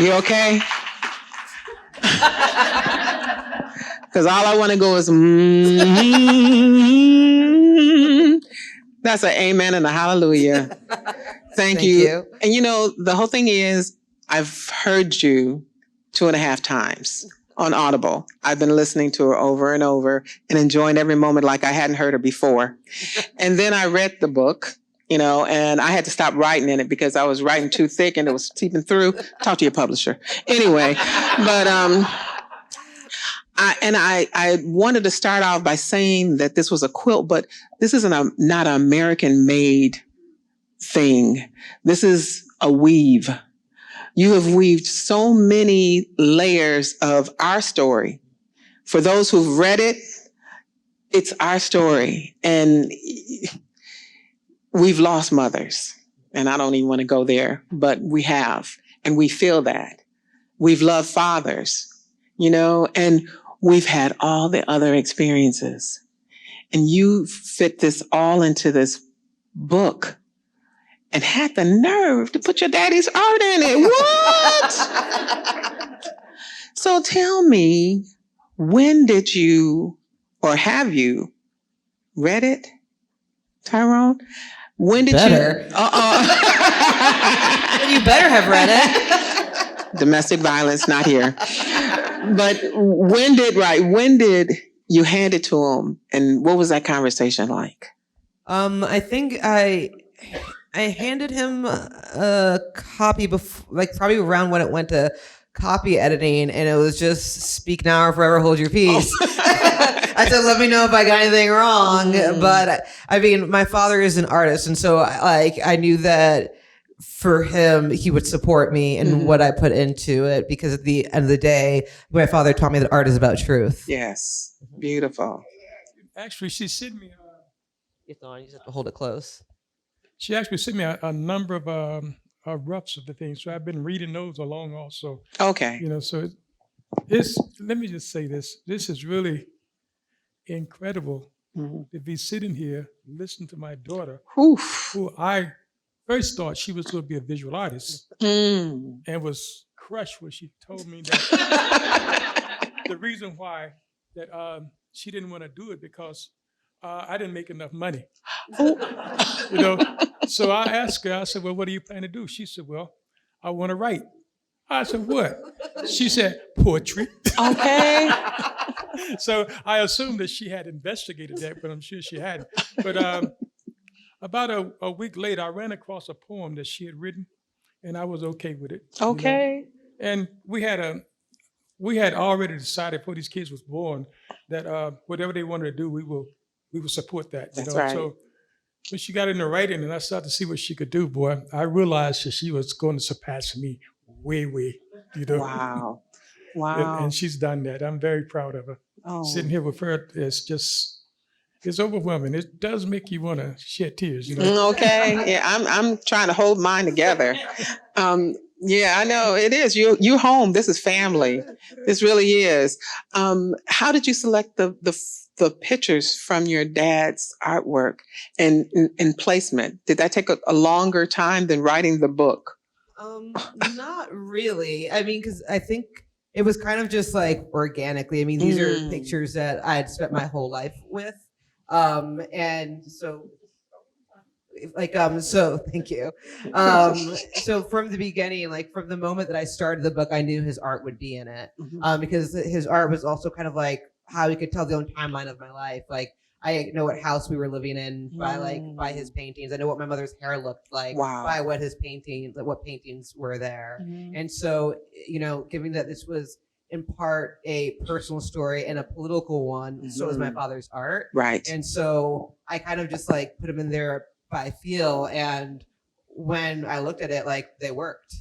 You okay? Because all I want to go is, That's an amen and a hallelujah. Thank you. And the whole thing is, I've heard you 2.5 times on Audible. I've been listening to her over and over and enjoying every moment like I hadn't heard her before. And then I read the book, and I had to stop writing in it because I was writing too thick and it was seeping through. Talk to your publisher. Anyway, but I wanted to start off by saying that this was a quilt, but this isn't not an American-made thing. This is a weave. You have weaved so many layers of our story. For those who've read it, it's our story. And we've lost mothers. And I don't even want to go there, but we have. And we feel that. We've loved fathers, and we've had all the other experiences. And you fit this all into this book and had the nerve to put your daddy's art in it. What? So tell me, when did you, or have you read it, Tyrone? When did better. You? You better have read it. Domestic violence, not here. But when did you hand it to him, and what was that conversation like? I think I handed him a copy before, probably around when it went to copy editing, and it was just speak now or forever hold your peace. I said, let me know if I got anything wrong. But I mean, my father is an artist, and so I knew that for him, he would support me in what I put into it, because at the end of the day, my father taught me that art is about truth. Yes. Beautiful. Actually, she sent me. It's on. You just have to hold it close. She actually sent me a number of roughs of the things, so I've been reading those along also. Okay. So it's. Let me just say this. This is really incredible to be sitting here listening to my daughter, who I first thought she was going to be a visual artist, and was crushed when she told me that the reason why that she didn't want to do it because I didn't make enough money. So I asked her, I said, well, what do you plan to do? She said, well, I want to write. I said, what? She said, poetry. Okay. So I assumed that she had investigated that, but I'm sure she hadn't. But about a week later, I ran across a poem that she had written, and I was okay with it. Okay. And we had already decided before these kids was born that whatever they wanted to do, we will support that. That's right. So when she got into writing and I started to see what she could do, boy, I realized that she was going to surpass me way. Wow. And she's done that. I'm very proud of her. Oh. Sitting here with her, it's overwhelming. It does make you want to shed tears. Okay. Yeah, I'm trying to hold mine together. Yeah, I know it is. You're home. This is family. This really is. How did you select the pictures from your dad's artwork and placement? Did that take a longer time than writing the book? Not really. I mean, because I think it was kind of just organically. I mean, these are pictures that I had spent my whole life with. And so so thank you. So from the beginning, from the moment that I started the book, I knew his art would be in it. Because his art was also kind of how he could tell the own timeline of my life. I know what house we were living in by his paintings. I know what my mother's hair looked like by what paintings were there. And so, given that this was in part a personal story and a political one, so was my father's art. Right. And so I kind of just put them in there by feel. And when I looked at it, they worked.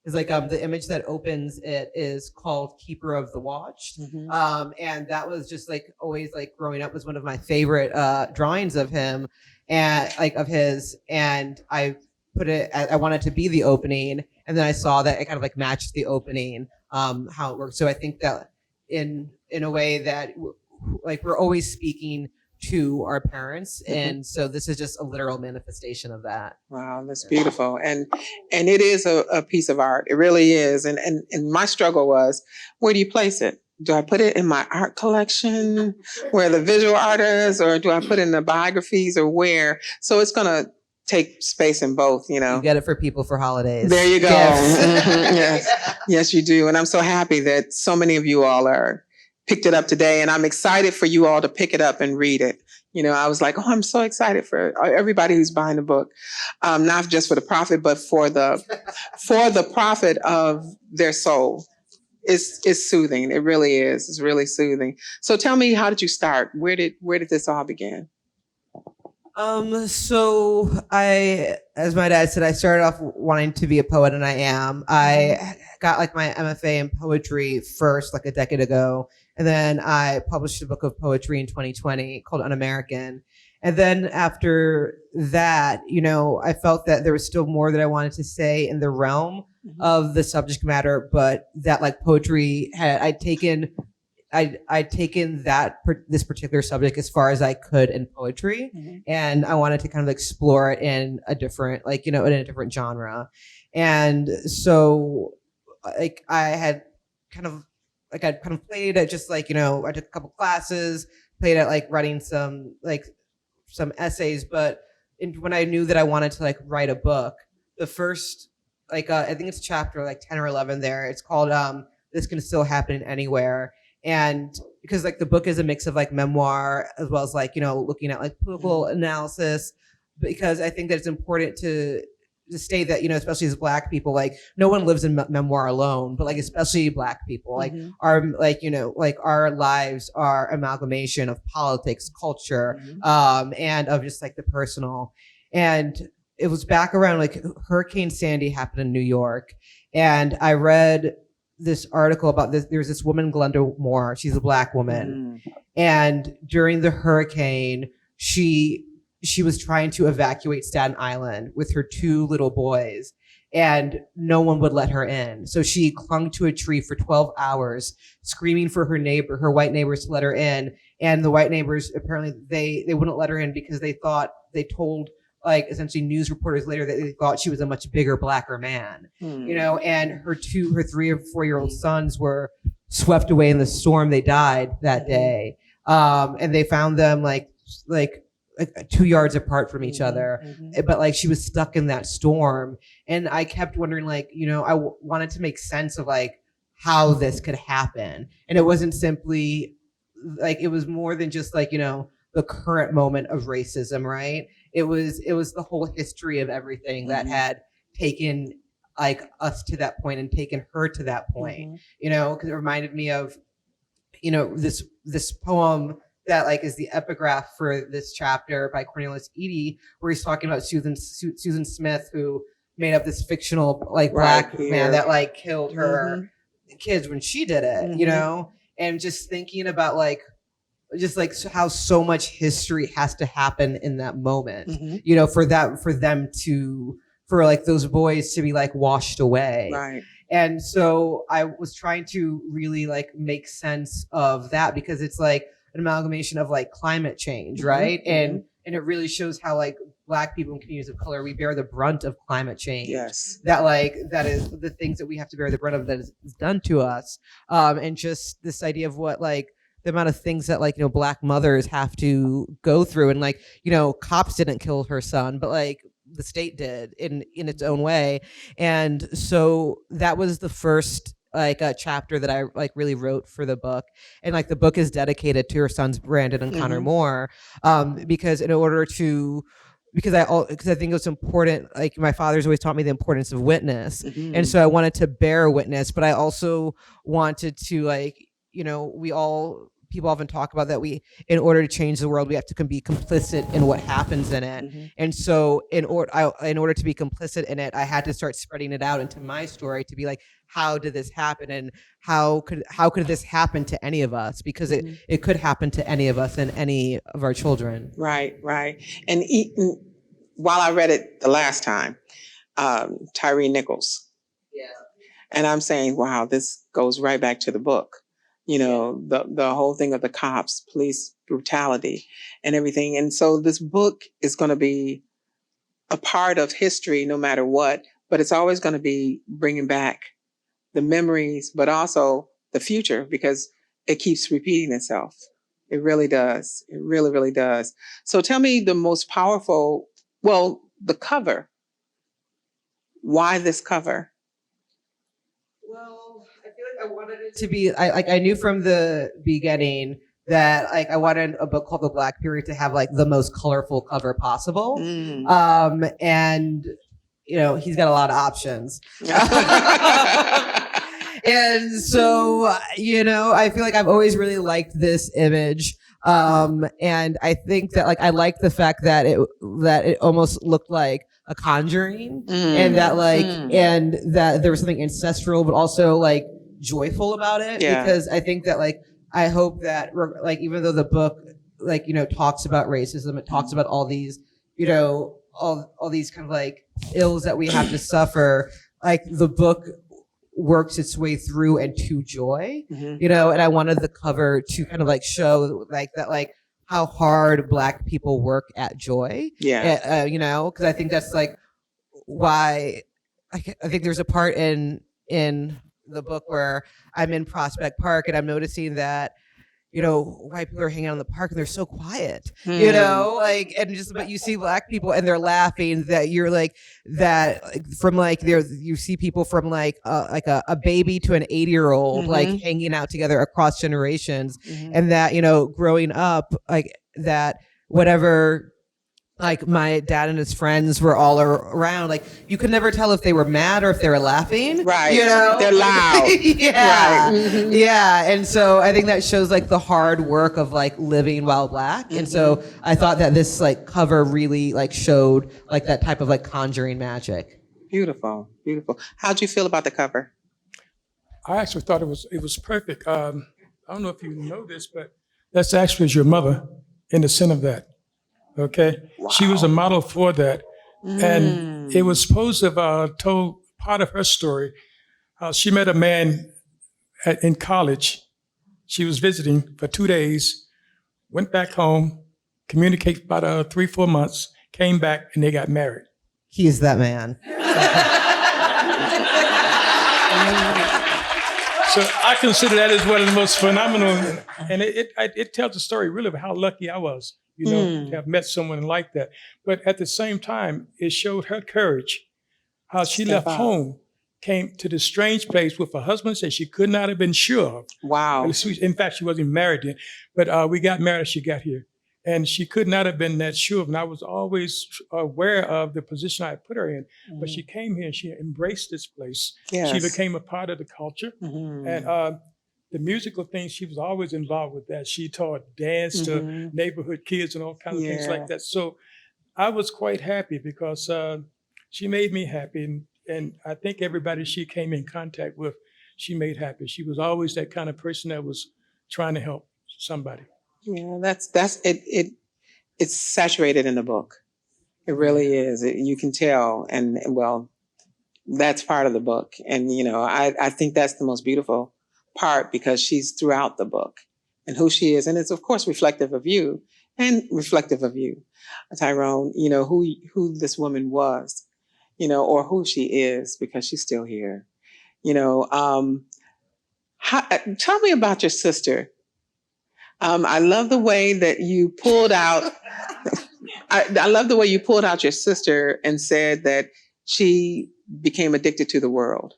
It's the image that opens it is called Keeper of the Watched. And that was just always growing up was one of my favorite drawings of him and of his. And I put it, I wanted to be the opening. And then I saw that it kind of matched the opening, how it worked. So I think that in a way that we're always speaking to our parents. And so this is just a literal manifestation of that. Wow, that's beautiful. And it is a piece of art. It really is. And my struggle was, where do you place it? Do I put it in my art collection where the visual art is, or do I put it in the biographies, or where? So it's going to take space in both, you know. You get it for people for holidays. There you go. Yes. Yes, you do. And I'm so happy that so many of you all are picked it up today. And I'm excited for you all to pick it up and read it. You know, I was like, oh, I'm so excited for everybody who's buying the book, not just for the profit, but for the profit of their soul. It's soothing. It really is. It's really soothing. So tell me, how did you start? Where did this all begin? So as my dad said, I started off wanting to be a poet, and I am. I got like my MFA in poetry first, like a decade ago. And then I published a book of poetry in 2020 called Un-American. And then after that, you know, I felt that there was still more that I wanted to say in the realm of the subject matter, but that like poetry I'd taken this particular subject as far as I could in poetry. And I wanted to kind of explore it in a different, like, you know, in a different genre. And so like I'd kind of played at just like, you know, I took a couple classes, played at like writing some essays, but when I knew that I wanted to like write a book, the first, like, I think it's chapter like 10 or 11 there, it's called, This Can Still Happen Anywhere. And because like the book is a mix of like memoir as well as like, you know, looking at like political analysis, because I think that it's important to state that, you know, especially as Black people, like no one lives in memoir alone, but like especially Black people, like our, like, you know, like our lives are amalgamation of politics, culture, and of just like the personal. And it was back around like Hurricane Sandy happened in New York, and I read this article about this. There's this woman, Glenda Moore. She's a Black woman, and during the hurricane, she was trying to evacuate Staten Island with her 2 little boys, and no one would let her in. So she clung to a tree for 12 hours, screaming for her white neighbors to let her in. And the white neighbors, apparently they wouldn't let her in because they told like essentially news reporters later that they thought she was a much bigger, blacker man, you know, and her 3 or 4-year-old sons were swept away in the storm. They died that day. And they found them like 2 yards apart from each other, but like she was stuck in that storm. And I kept wondering, like, you know, I wanted to make sense of like how this could happen. And it wasn't simply like, it was more than just like, you know, the current moment of racism, right? It was the whole history of everything that had taken like us to that point and taken her to that point, you know, because it reminded me of, you know, this poem that like is the epigraph for this chapter by Cornelius Eady, where he's talking about Susan Smith, who made up this fictional like Black man that like killed her kids when she did it, you know, and just thinking about like just like how so much history has to happen in that moment, you know, for like those boys to be like washed away. Right. And so I was trying to really like make sense of that, because it's like an amalgamation of like climate change, right? And it really shows how like Black people and communities of color, we bear the brunt of climate change. Yes. That is the things that we have to bear the brunt of that is done to us. And just this idea of what like the amount of things that like, you know, Black mothers have to go through, and like, you know, cops didn't kill her son, but like the state did in its own way. And so that was the first like a chapter that I like really wrote for the book. And like the book is dedicated to her sons, Brandon and Connor Moore, because I think it's important. Like my father's always taught me the importance of witness. And so I wanted to bear witness, but I also wanted to like, you know, people often talk about that in order to change the world, we have to be complicit in what happens in it. And so in order to be complicit in it, I had to start spreading it out into my story to be like, how did this happen? And how could this happen to any of us? Because it could happen to any of us and any of our children. Right. And while I read it the last time, Tyree Nichols. Yeah. And I'm saying, wow, this goes right back to the book. the whole thing of the cops, police brutality and everything. And so this book is going to be a part of history no matter what, but it's always going to be bringing back the memories, but also the future, because it keeps repeating itself. It really does. It really, really does. So tell me the most powerful, the cover. Why this cover? Well, I feel like I wanted it to be, I knew from the beginning that I wanted a book called The Black Period to have the most colorful cover possible. And he's got a lot of options. And so, I feel like I've always really liked this image. And I think that I like the fact that it almost looked like a conjuring, and that and that there was something ancestral, but also joyful about it. Yeah. Because I think that I hope that even though the book talks about racism, it talks about all these all these kind of ills that we have to suffer. The book works its way through and to joy, and I wanted the cover to kind of show that how hard Black people work at joy. Yeah. Because I think that's why I think there's a part in the book where I'm in Prospect Park and I'm noticing that white people are hanging out in the park and they're so quiet, but you see Black people and they're laughing, that you're from you see people from a baby to an 80-year-old, hanging out together across generations. And that, growing up, that whatever, my dad and his friends were all around, you could never tell if they were mad or if they were laughing. Right. They're loud. Yeah. Right. Yeah. And so I think that shows the hard work of living while Black. And so I thought that this cover really showed that type of conjuring magic. Beautiful. Beautiful. How'd you feel about the cover? I actually thought it was perfect. I don't know if you know this, but that's actually your mother in the center of that. Okay. Wow. She was a model for that. And it was supposed to have told part of her story. She met a man in college. She was visiting for 2 days, went back home, communicated for about 3-4 months, came back, and they got married. He's that man. So I consider that as one of the most phenomenal, and it tells the story really of how lucky I was, to have met someone like that. But at the same time, it showed her courage, how she left home, came to this strange place with a husband that she could not have been sure of. Wow. In fact, she wasn't married yet, but we got married as she got here. And she could not have been that sure of, and I was always aware of the position I put her in. But she came here and she embraced this place. Yes. She became a part of the culture. And the musical things, she was always involved with that. She taught dance to neighborhood kids and all kinds of things like that. So I was quite happy because she made me happy. And I think everybody she came in contact with, she made happy. She was always that kind of person that was trying to help somebody. Yeah, that's it. It's saturated in the book. It really is. You can tell, and that's part of the book. And I think that's the most beautiful part, because she's throughout the book and who she is, and it's of course reflective of you, Tyrone. Who this woman was, or who she is, because she's still here. Tell me about your sister. I love the way that you pulled out. I love the way you pulled out your sister and said that she became addicted to the world.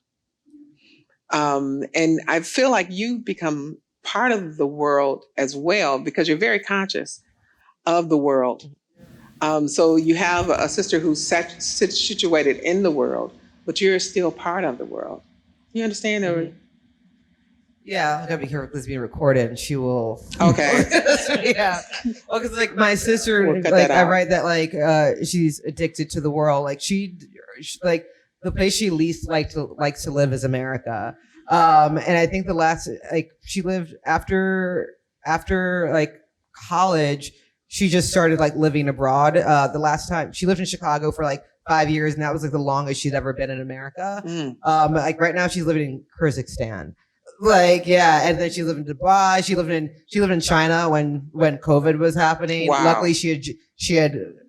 And I feel like you've become part of the world as well, because you're very conscious of the world. So you have a sister who's situated in the world, but you're still part of the world. You understand? Or yeah, I gotta be careful because it's being recorded, and she will. Okay. Yeah. Well, because my sister, I write that she's addicted to the world. She the place she least likes to live is America. And I think the last she lived after college, she just started living abroad. The last time she lived in Chicago for 5 years, and that was the longest she'd ever been in America. Right now she's living in Kyrgyzstan. Like, yeah, and then she lived in Dubai. She lived in China when COVID was happening. Wow. Luckily, she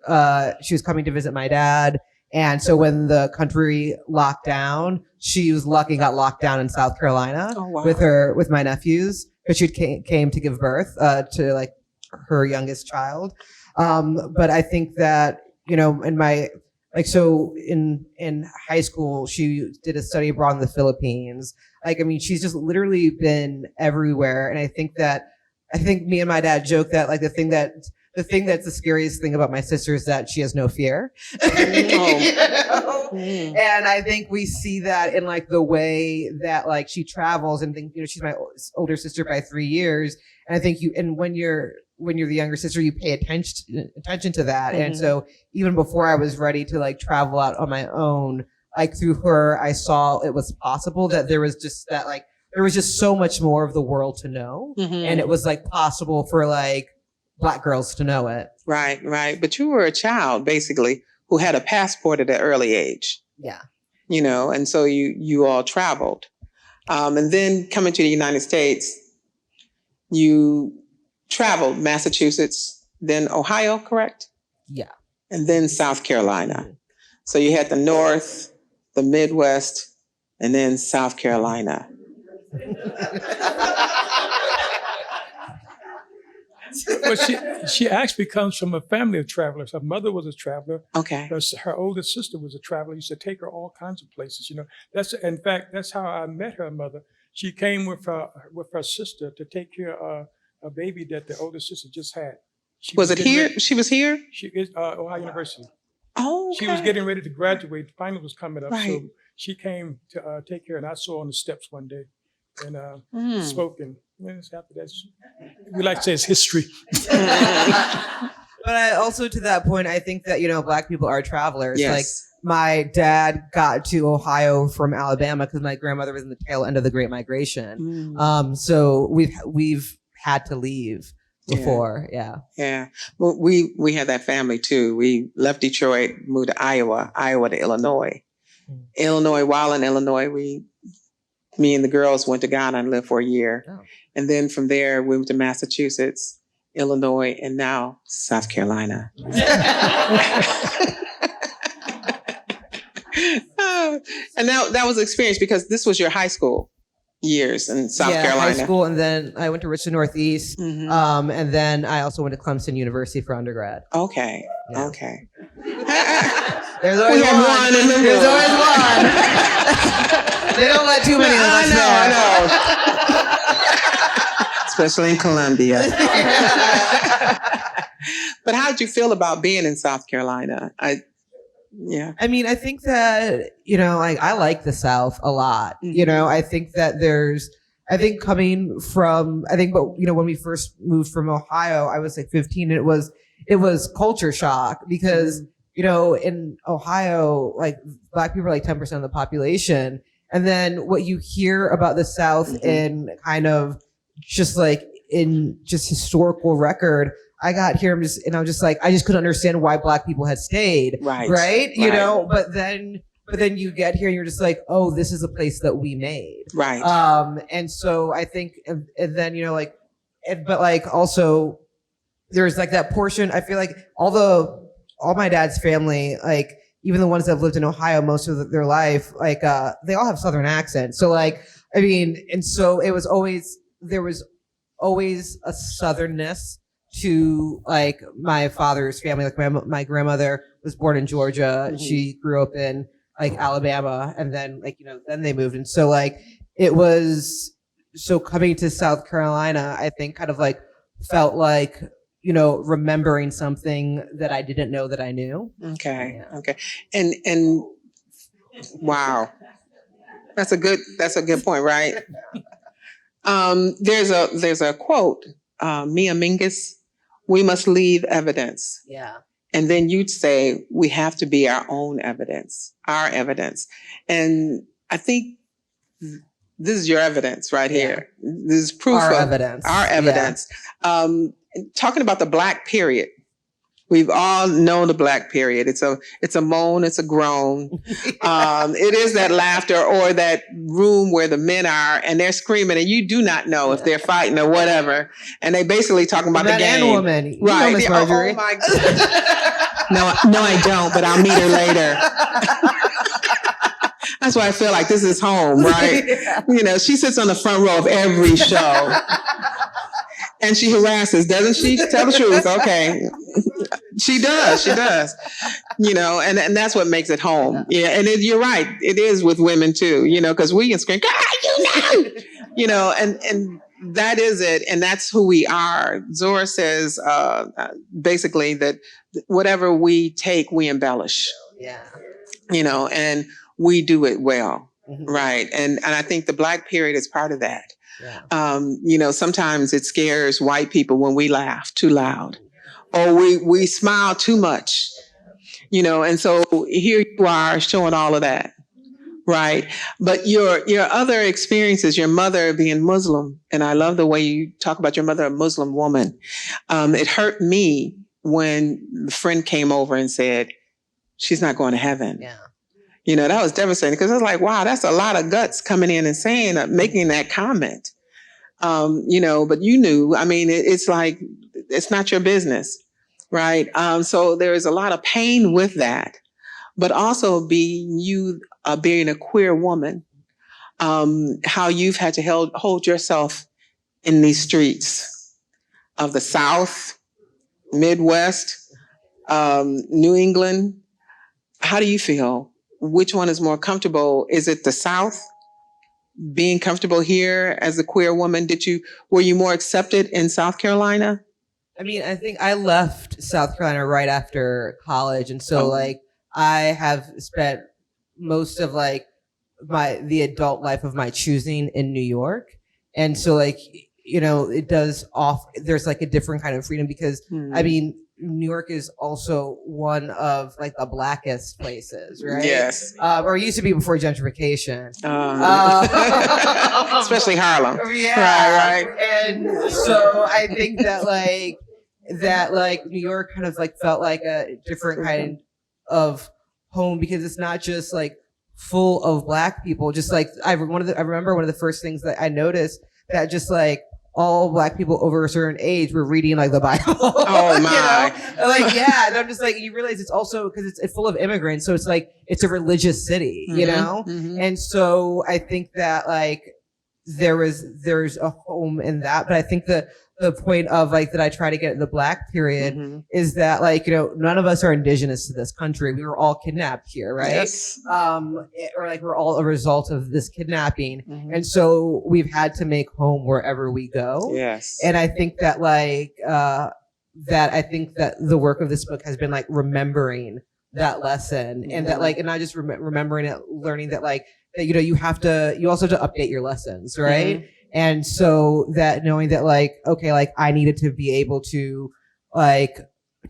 was coming to visit my dad, and so when the country locked down, she was lucky got locked down in South Carolina with my nephews, because she came to give birth to like her youngest child. But I think that, you know, in high school, she did a study abroad in the Philippines. Like, I mean, she's just literally been everywhere. And I think me and my dad joke that like the thing that's the scariest thing about my sister is that she has no fear. You know? And I think we see that in like the way that like she travels, and think, you know, she's my older sister by 3 years. And I think when you're the younger sister, you pay attention to that. And so even before I was ready to like travel out on my own, like through her, I saw it was possible, that there was just so much more of the world to know. And it was like possible for like Black girls to know it. Right. But you were a child basically who had a passport at an early age. Yeah. You know, and so you all traveled. And then coming to the United States, you traveled Massachusetts, then Ohio, correct? Yeah. And then South Carolina. So you had the North, the Midwest, and then South Carolina. But she actually comes from a family of travelers. Her mother was a traveler. Okay. Her older sister was a traveler. Used to take her all kinds of places. You know, that's how I met her mother. She came with her sister to take care of a baby that the older sister just had. Was it here? She was here? She is Ohio University. Oh, okay. She was getting ready to graduate. The final was coming up, right. So she came to take care, and I saw her on the steps one day and spoke. And after that, we like to say it's history. But I also, to that point, I think that, you know, Black people are travelers. Yes. Like, my dad got to Ohio from Alabama because my grandmother was in the tail end of the Great Migration. So we've had to leave before. Yeah. Well, we had that family too. We left Detroit, moved to Iowa to Illinois. While in Illinois, me and the girls went to Ghana and lived for a year. Oh. And then from there, we went to Massachusetts, Illinois, and now South Carolina. And that was an experience because this was your high school years in South Carolina. High school, and then I went to Richmond Northeast, and then I also went to Clemson University for undergrad. Okay. Yeah. Okay. There's always one. There's always one. They don't let too many of us I know. Especially in Columbia. But how did you feel about being in South Carolina? I mean, I think that, you know, like, I like the South a lot. You know, I think that when we first moved from Ohio, I was like 15, and it was culture shock because, you know, in Ohio, like, Black people are like 10% of the population. And then what you hear about the South in kind of just like in just historical record, I got here, and I'm just like, I just couldn't understand why Black people had stayed. Right. You know, but then you get here and you're just like, oh, this is a place that we made. Right. And so I think, and then, you know, like, but like also there's like that portion, I feel like all my dad's family, like, even the ones that have lived in Ohio most of their life, like, they all have Southern accents. So like, I mean, and so there was always a Southernness to like my father's family. Like my grandmother was born in Georgia. She grew up in like Alabama, and then like, you know, then they moved. And so like, so coming to South Carolina, I think kind of like felt like, you know, remembering something that I didn't know that I knew. Okay. Yeah. Okay. And wow. That's a good point, right? There's a quote, Mia Mingus, we must leave evidence. Yeah. And then you'd say, we have to be our own evidence, our evidence. And I think this is your evidence right here. This is proof our of evidence. Our evidence. Yeah. Talking about the Black period, We've all known the Black period. It's a moan, it's a groan. It is that laughter or that room where the men are and they're screaming and you do not know if they're fighting or whatever. And they basically talking about the game. Man and woman. You right. know Miss Marjorie. Oh my God. No, I don't, but I'll meet her later. That's why I feel like this is home, right? Yeah. You know, she sits on the front row of every show. And she harasses, doesn't she? Tell the truth. Okay. She does. You know, and that's what makes it home. Yeah. And you're right. It is with women too, you know, because we can scream, God, you know, you know, and that is it. And that's who we are. Zora says, basically that whatever we take, we embellish. Yeah. You know, and we do it well. Mm-hmm. Right. And I think the Black period is part of that. Yeah. You know, sometimes it scares white people when we laugh too loud or we smile too much, you know, and so here you are showing all of that. Right. But your other experiences, your mother being Muslim, and I love the way you talk about your mother, a Muslim woman. It hurt me when the friend came over and said, she's not going to heaven. Yeah. You know, that was devastating because I was like, wow, that's a lot of guts coming in and saying, making that comment. You know, but you knew, I mean, it's like, it's not your business. Right. So there is a lot of pain with that, but also being a queer woman, how you've had to hold yourself in these streets of the South, Midwest, New England. How do you feel? Which one is more comfortable? Is it the South? Being comfortable here as a queer woman, were you more accepted in South Carolina? I mean, I think I left South Carolina right after college. And so like I have spent most of like the adult life of my choosing in New York. And so like, you know, there's like a different kind of freedom because I mean, New York is also one of like the blackest places, right? Yes. Or it used to be before gentrification. Especially Harlem. Yeah. Right. And so I think that New York kind of like felt like a different kind of home because it's not just like full of Black people. Just like I remember one of the first things that I noticed that just like all Black people over a certain age were reading like the Bible. Oh my! You know? Like yeah, and I'm just like you realize it's also because it's full of immigrants, so it's like it's a religious city, you know. Mm-hmm. And so I think that like there's a home in that, but I think the point of like that I try to get in the Black period is that like, you know, none of us are indigenous to this country. We were all kidnapped here, right? Yes. Or like we're all a result of this kidnapping. Mm-hmm. And so we've had to make home wherever we go. Yes. And I think that like, I think that the work of this book has been like remembering that lesson and that like, and not just remembering it, learning that like, that, you know, you also have to update your lessons, right? Mm-hmm. And so that knowing that like, okay, like I needed to be able to like,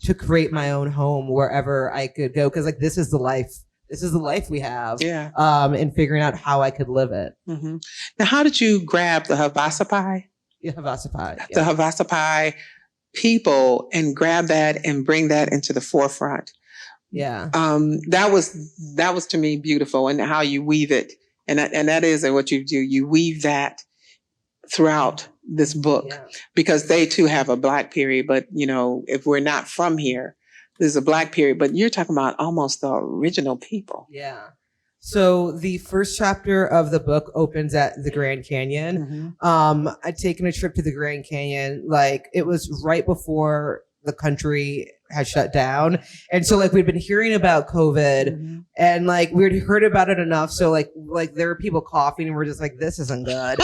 to create my own home wherever I could go. Cause like, this is the life we have. Yeah. And figuring out how I could live it. Mm-hmm. Now, how did you grab the Hafizah pie? Yeah, Hafizah pie. Yeah. The Hafizah pie people and grab that and bring that into the forefront. Yeah. That was to me beautiful and how you weave it. And that is what you do. You weave that throughout this book because they too have a Black period. But, you know, if we're not from here, there's a Black period, but you're talking about almost the original people. Yeah. So the first chapter of the book opens at the Grand Canyon. Mm-hmm. I'd taken a trip to the Grand Canyon. Like it was right before the country had shut down. And so like we'd been hearing about COVID and like we'd heard about it enough. So like there were people coughing and we're just like, this isn't good,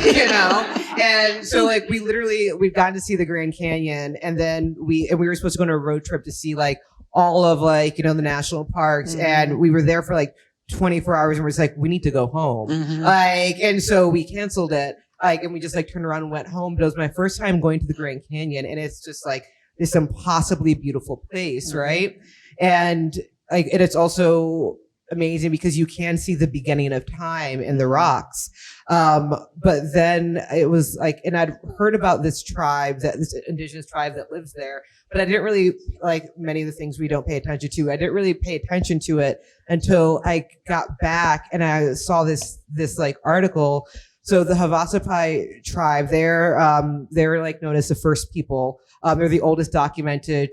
you know? And so like we've gotten to see the Grand Canyon and then we were supposed to go on a road trip to see like all of like, you know, the national parks. And we were there for like 24 hours and we're just like, we need to go home. Like, and so we canceled it. Like, and we just like turned around and went home. But it was my first time going to the Grand Canyon and it's just like, this impossibly beautiful place, right? And like, and it's also amazing because you can see the beginning of time in the rocks. But then it was like, and I'd heard about this tribe, this indigenous tribe that lives there, but I didn't really, like many of the things we don't pay attention to, I didn't really pay attention to it until I got back and I saw this like article. So the Havasupai tribe, they're like known as the first people. They're the oldest documented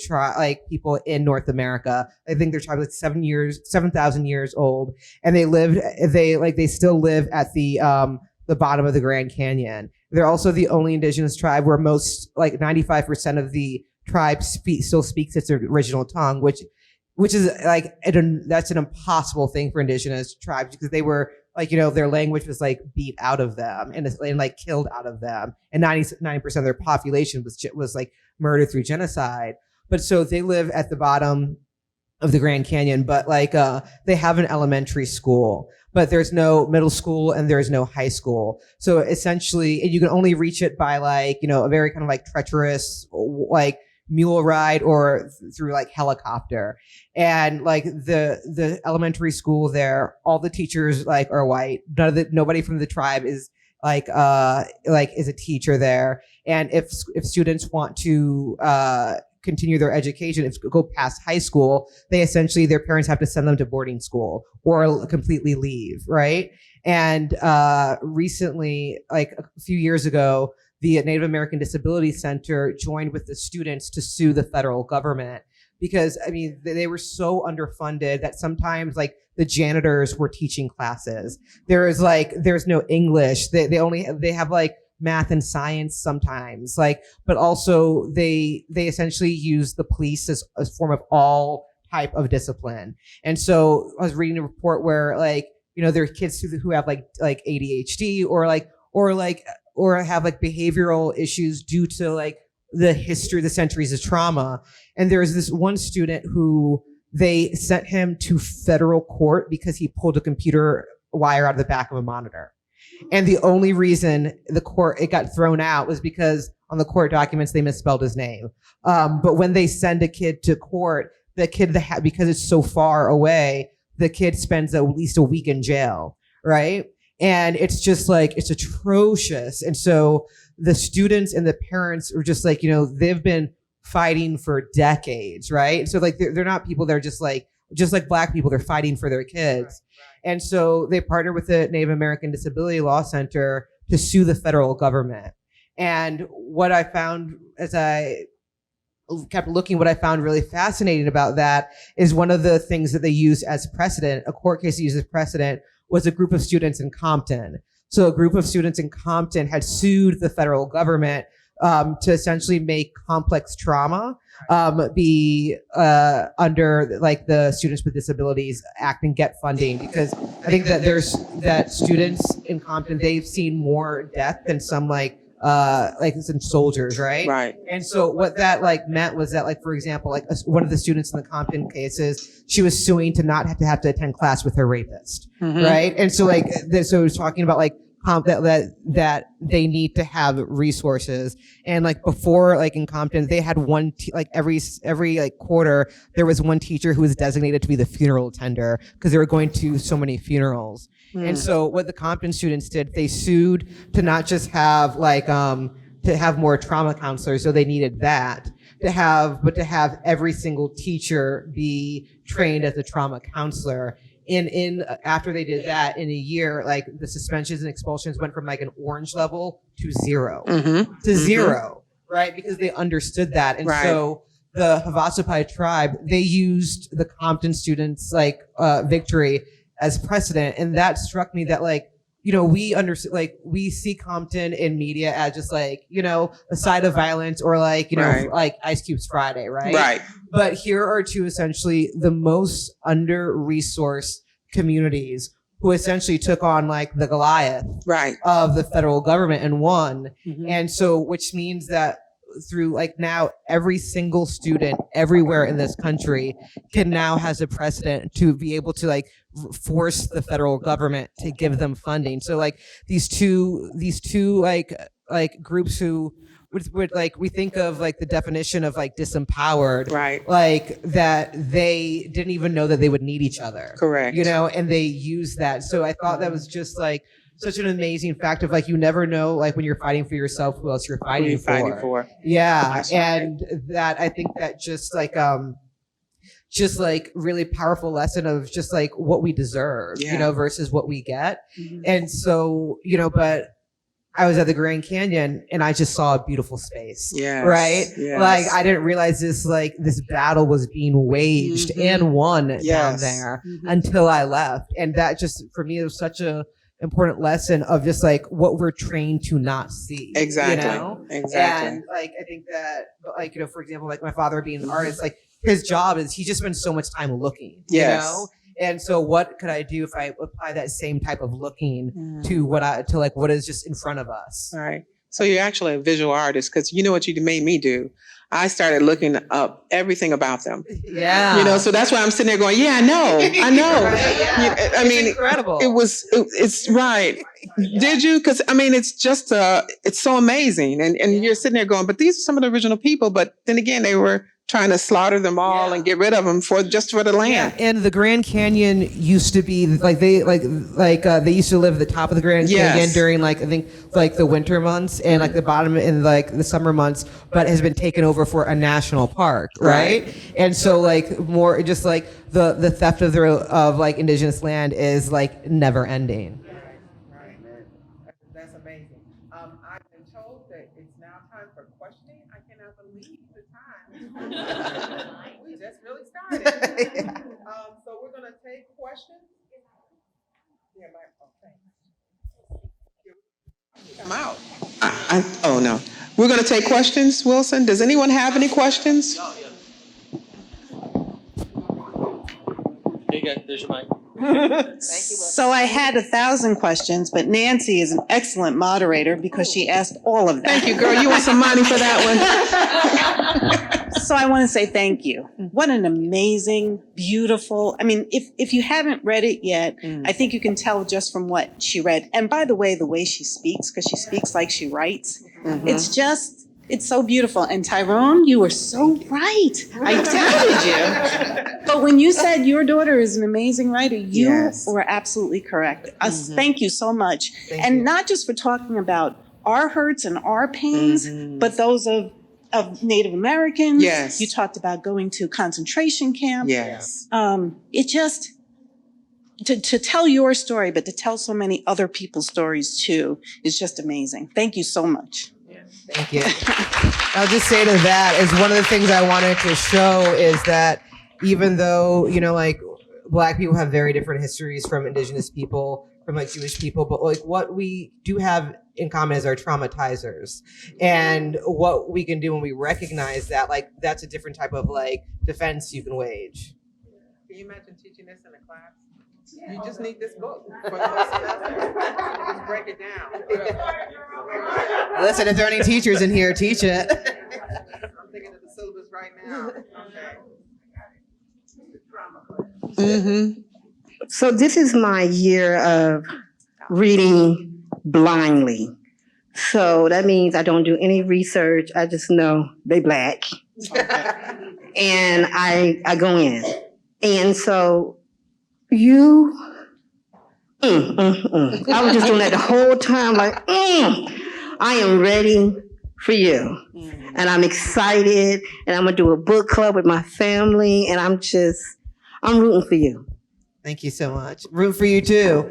people in North America. I think their tribe is 7,000 years old, and they still live at the bottom of the Grand Canyon. They're also the only indigenous tribe where most, like 95% of the tribe still speaks its original tongue, which is like that's an impossible thing for indigenous tribes because they were like, their language was like beat out of them and like killed out of them, and 99% of their population was like murdered through genocide. But so they live at the bottom of the Grand Canyon, but like they have an elementary school, but there's no middle school and there's no high school. So essentially, and you can only reach it by like, a very kind of like treacherous like mule ride or through like helicopter. And like the elementary school there, all the teachers like are white. Nobody from the tribe is like is a teacher there. And if students want to continue their education, go past high school, their parents have to send them to boarding school or completely leave, right? And recently, like a few years ago, the Native American Disability Center joined with the students to sue the federal government because, I mean, they were so underfunded that sometimes like the janitors were teaching classes. There's no English. They have like math and science sometimes, like, but also they essentially use the police as a form of all type of discipline. And so I was reading a report where like, there are kids who have like ADHD or have like behavioral issues due to like the centuries of trauma. And there was this one student who they sent him to federal court because he pulled a computer wire out of the back of a monitor. And the only reason it got thrown out was because on the court documents, they misspelled his name. But when they send a kid to court, because it's so far away, the kid spends at least a week in jail, right? And it's just like, it's atrocious. And so the students and the parents are just like, they've been fighting for decades, right? So like, they're not people, they're just like Black people, they're fighting for their kids. And so they partnered with the Native American Disability Law Center to sue the federal government. And what I found as I kept looking, what I found really fascinating about that is one of the things that they use as precedent, a court case used as precedent, was a group of students in Compton. So a group of students in Compton had sued the federal government to essentially make complex trauma be under like the Students with Disabilities Act and get funding, because I think that students in Compton, they've seen more death than some some soldiers, right? Right. And so what that like meant was that, like, for example, like one of the students in the Compton cases, she was suing to not have to attend class with her rapist, right? And so so it was talking about like that they need to have resources. And like before, like in Compton, they had every like quarter, there was one teacher who was designated to be the funeral attender because they were going to so many funerals. And so what the Compton students did, they sued to not just have to have more trauma counselors, so they needed that, but to have every single teacher be trained as a trauma counselor. After they did that, in a year, like the suspensions and expulsions went from like an orange level to zero, right? Because they understood that. And so the Havasupai tribe, they used the Compton students victory as precedent. And that struck me that we see Compton in media as just a side of violence or like Ice Cube's Friday, right? Right. But here are two essentially the most under-resourced communities who essentially took on like the Goliath of the federal government and won. And so, which means that through now every single student everywhere in this country can now has a precedent to be able to force the federal government to give them funding. So these two groups who like we think of like the definition of like disempowered, Right. like that they didn't even know that they would need each other. Correct. And they use that. So I thought that was just like such an amazing fact of like, you never know, like when you're fighting for yourself, who else you're fighting for. Yeah. That's And that, I think that just like really powerful lesson of just like what we deserve, versus what we get. And so, but I was at the Grand Canyon and I just saw a beautiful space. Yes. Right. Yes. Like I didn't realize this battle was being waged and won down there until I left. And that just, for me, it was such a important lesson of just like what we're trained to not see. Exactly. Exactly. And like, I think that like, for example, like my father being an artist, like his job is he just spends so much time looking, And so what could I do if I apply that same type of looking to what is just in front of us? All right. So you're actually a visual artist, because you know what you made me do? I started looking up everything about them. Yeah. So that's why I'm sitting there going, yeah, I know. Right, yeah. I mean, incredible. It's right. Yeah. Did you? Because I mean, it's just, it's so amazing. And you're sitting there going, but these are some of the original people. But then again, they were trying to slaughter them all and get rid of them just for the land. Yeah. And the Grand Canyon used to be like they used to live at the top of the Grand Canyon during like I think like the winter months and like the bottom in like the summer months, but has been taken over for a national park, right? And so like more just like the theft of like indigenous land is like never ending. That's amazing. I've been told that it's now time for questioning. I cannot believe the time. We just really started. So we're going to take questions. Yeah, I'm out. Oh, no. We're going to take questions, Wilson. Does anyone have any questions? There's your mic. So I had 1,000 questions, but Nancy is an excellent moderator because she asked all of them. Thank you, girl. You want some money for that one? So I want to say thank you. What an amazing, beautiful, I mean, if you haven't read it yet, I think you can tell just from what she read. And by the way she speaks, because she speaks like she writes, it's so beautiful. And Tyrone, you were so right. I doubted you. But when you said your daughter is an amazing writer, you were absolutely correct. Thank you so much. Thank you. Not just for talking about our hurts and our pains, but those of Native Americans. Yes. You talked about going to concentration camp. Yes. It just, to tell your story, but to tell so many other people's stories too, is just amazing. Thank you so much. Thank you. I'll just say to that is one of the things I wanted to show is that even though, like Black people have very different histories from Indigenous people, from like Jewish people, but like what we do have in common is our traumatizers. And what we can do when we recognize that, like that's a different type of like defense you can wage. Can you imagine teaching this in a class? You just need this book for the whole semester. Just break it down. Listen, if there are any teachers in here, teach it. I'm thinking of the syllabus right now. Okay. So this is my year of reading blindly. So that means I don't do any research. I just know they Black. And I go in. And so you, I was just doing that the whole time, like, I am ready for you. And I'm excited, and I'm gonna do a book club with my family, and I'm rooting for you. Thank you so much. Root for you too.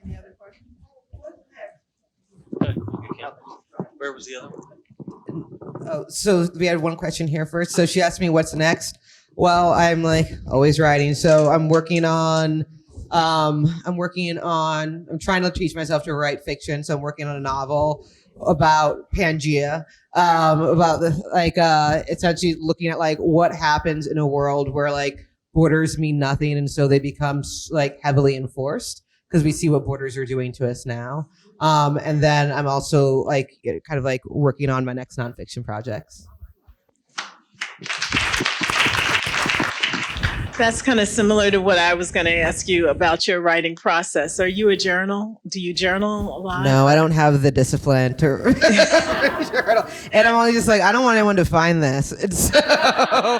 Any other questions? Where was the other one? Oh, so we had one question here first. So she asked me what's next. Well, I'm like always writing. So I'm trying to teach myself to write fiction. So I'm working on a novel about Pangea, about essentially looking at like what happens in a world where like borders mean nothing. And so they become like heavily enforced because we see what borders are doing to us now. And then I'm also like kind of like working on my next nonfiction projects. That's kind of similar to what I was going to ask you about your writing process. Are you a journal? Do you journal a lot? No, I don't have the discipline to journal. And I'm only just like, I don't want anyone to find this.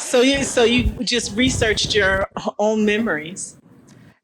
So you just researched your own memories.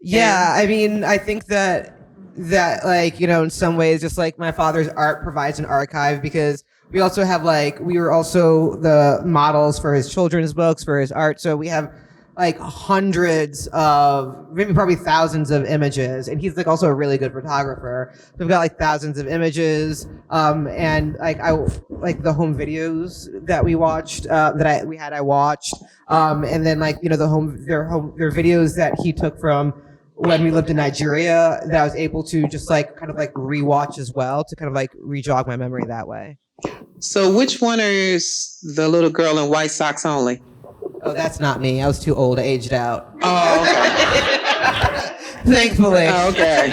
Yeah, I mean, I think that like, you know, in some ways, just like my father's art provides an archive, because we also have we were also the models for his children's books, for his art. So we have like hundreds of, maybe probably thousands of images. And he's like also a really good photographer. So we've got like thousands of images. And like the home videos that we watched, I watched. And then like, you know, their videos that he took from when we lived in Nigeria, that I was able to just like kind of like rewatch as well, to kind of like re-jog my memory that way. So which one is the little girl in white socks only? Oh, that's not me. I was too old. I aged out. Oh, Thankfully. oh, okay.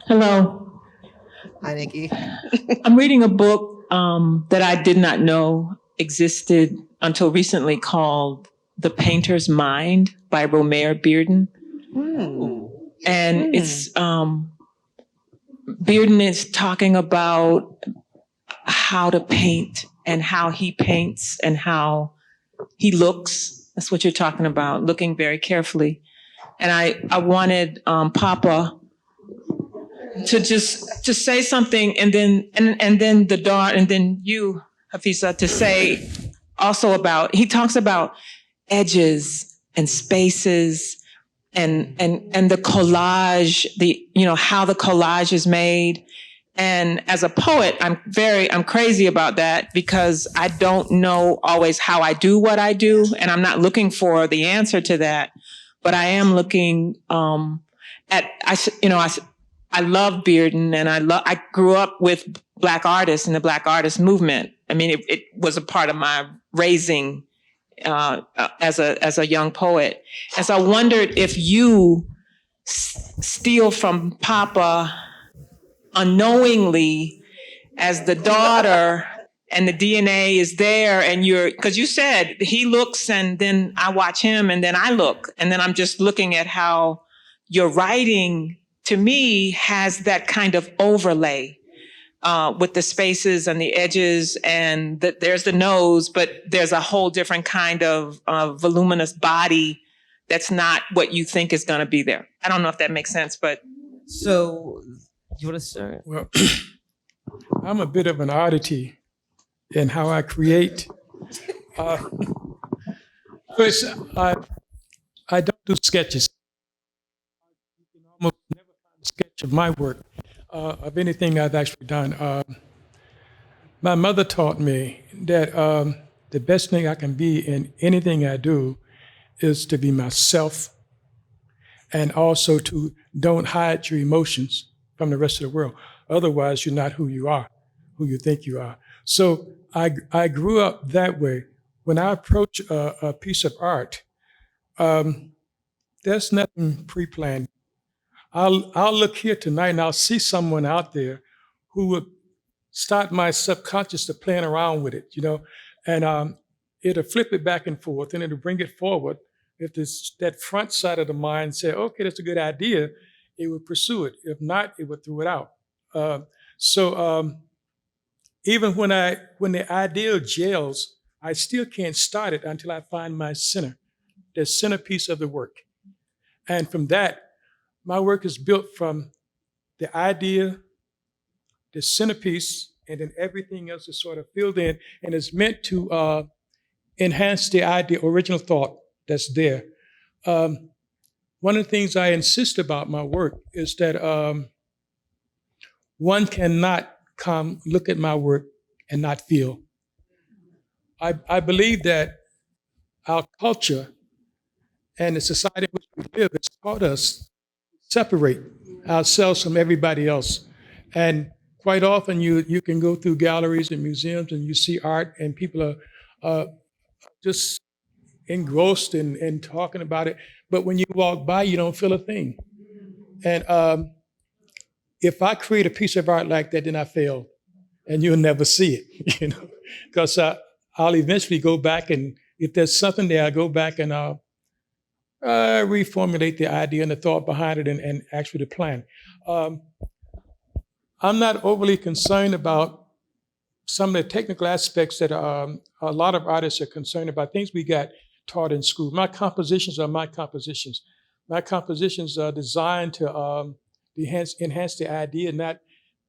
Hello. Hi, Nikki. I'm reading a book that I did not know existed until recently, called The Painter's Mind by Romare Bearden. And it's Bearden is talking about how to paint and how he paints and how he looks. That's what you're talking about, looking very carefully. And I wanted Papa to say something, and then you, Hafizah, to say also about, he talks about edges and spaces and the collage, how the collage is made. And as a poet, I'm crazy about that, because I don't know always how I do what I do, and I'm not looking for the answer to that, but I am looking I love Bearden, and I grew up with Black artists and the Black artist movement. I mean, it was a part of my raising as a young poet. And so I wondered if you steal from Papa unknowingly as the daughter, and the DNA is there, and because you said he looks and then I watch him and then I look, and then I'm just looking at how your writing, to me, has that kind of overlay with the spaces and the edges, and there's the nose, but there's a whole different kind of voluminous body that's not what you think is going to be there. I don't know if that makes sense, but. So, you want to start? Well, I'm a bit of an oddity in how I create. First, I don't do sketches. You can almost never find a sketch of my work, of anything I've actually done. My mother taught me that the best thing I can be in anything I do is to be myself, and also to don't hide your emotions from the rest of the world. Otherwise, you're not who you are, who you think you are. So I grew up that way. When I approach a piece of art, there's nothing pre-planned. I'll look here tonight and I'll see someone out there who would start my subconscious to playing around with it, and it'll flip it back and forth, and it'll bring it forward. If that front side of the mind said, okay, that's a good idea, it would pursue it. If not, it would throw it out. So even when the idea gels, I still can't start it until I find my center, the centerpiece of the work. And from that, my work is built from the idea, the centerpiece, and then everything else is sort of filled in, and is meant to enhance the idea, original thought that's there. One of the things I insist about my work is that one cannot come look at my work and not feel. I believe that our culture and the society in which we live has taught us to separate ourselves from everybody else. And quite often you can go through galleries and museums and you see art, and people are just engrossed in talking about it. But when you walk by, you don't feel a thing. And if I create a piece of art like that, then I failed, and you'll never see it, because I'll eventually go back, and if there's something there, I'll go back and I'll reformulate the idea and the thought behind it and actually the plan. I'm not overly concerned about some of the technical aspects that a lot of artists are concerned about, things we got taught in school. My compositions are my compositions. My compositions are designed to enhance the idea, not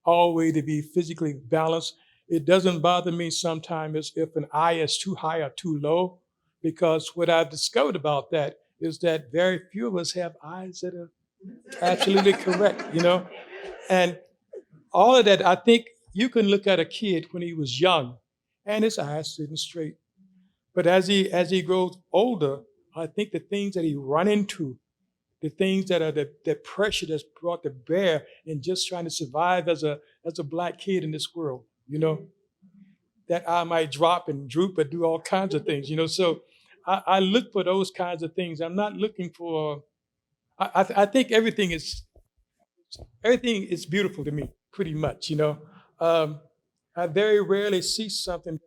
always to be physically balanced. It doesn't bother me sometimes if an eye is too high or too low, because what I've discovered about that is that very few of us have eyes that are absolutely correct, And all of that, I think you can look at a kid when he was young and his eyes sitting straight. But as he grows older, I think the things that he run into, the things that are the pressure that's brought to bear in just trying to survive as a Black kid in this world, that eye might drop and droop and do all kinds of things, So I look for those kinds of things. I'm not looking for. I think everything is beautiful to me, pretty much. I very rarely see something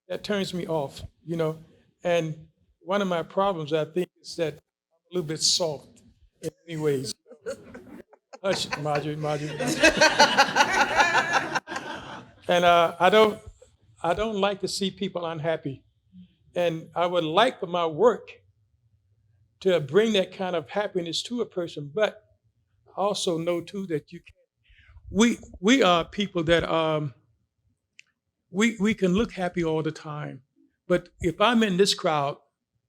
that turns me off. And one of my problems, I think, is that I'm a little bit soft in many ways. Hush, Marjorie. And I don't like to see people unhappy. And I would like for my work to bring that kind of happiness to a person, but I also know too that you can. We are people that we can look happy all the time, but if I'm in this crowd,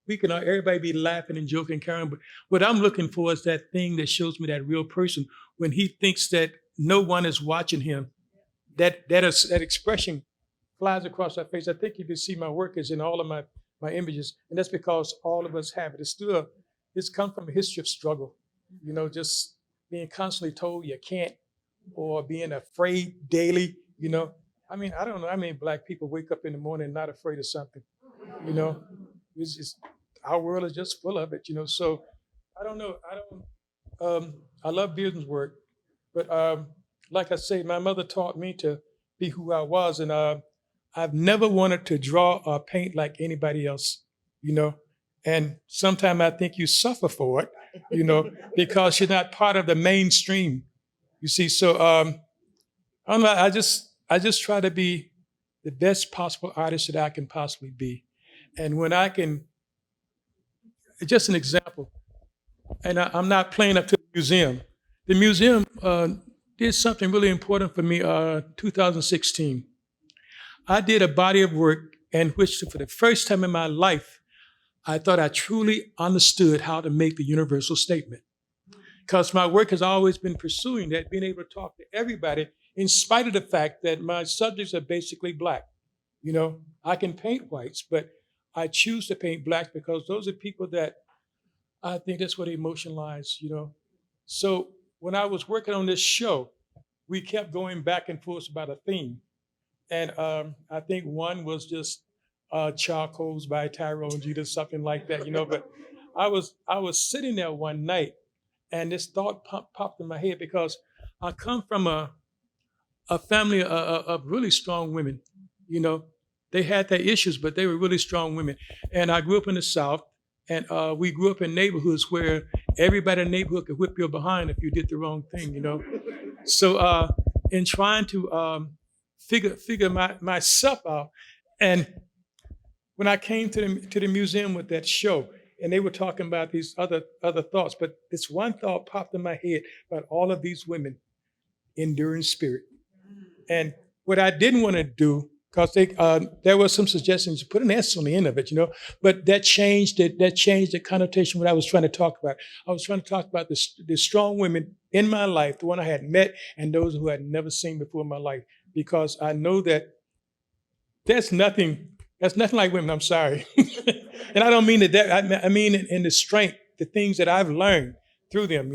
we can everybody be laughing and joking, carrying. But what I'm looking for is that thing that shows me that real person when he thinks that no one is watching him. That expression flies across our face. I think you can see my work is in all of my images, and that's because all of us have it. It's come from a history of struggle, just being constantly told you can't, or being afraid daily, I mean, I don't know. I mean, Black people wake up in the morning not afraid of something, It's just, our world is just full of it, So I don't know. I love Bearden's work, but like I say, my mother taught me to be who I was, and I've never wanted to draw or paint like anybody else, And sometimes I think you suffer for it, because you're not part of the mainstream. You see, so I don't know. I just try to be the best possible artist that I can possibly be, and when I can, just an example. And I'm not playing up to the museum. The museum did something really important for me. 2016, I did a body of work in which, for the first time in my life, I thought I truly understood how to make the universal statement. Because my work has always been pursuing that, being able to talk to everybody, in spite of the fact that my subjects are basically Black. I can paint whites, but I choose to paint Blacks because those are people that I think that's where the emotion lies, So when I was working on this show, we kept going back and forth about a theme. And I think one was just Charcoals by Tyrone Geter, something like that, But I was sitting there one night, and this thought popped in my head because I come from a family of really strong women, They had their issues, but they were really strong women. And I grew up in the South, and we grew up in neighborhoods where everybody in the neighborhood could whip your behind if you did the wrong thing, So in trying to figure myself out, and when I came to the museum with that show, and they were talking about these other thoughts, but this one thought popped in my head about all of these women, enduring spirit. And what I didn't want to do, because there were some suggestions to put an S on the end of it, but that changed the connotation what I was trying to talk about. I was trying to talk about the strong women in my life, the one I had met, and those who I had never seen before in my life, because I know that that's nothing like women. I'm sorry. And I don't mean that, I mean in the strength, the things that I've learned through them,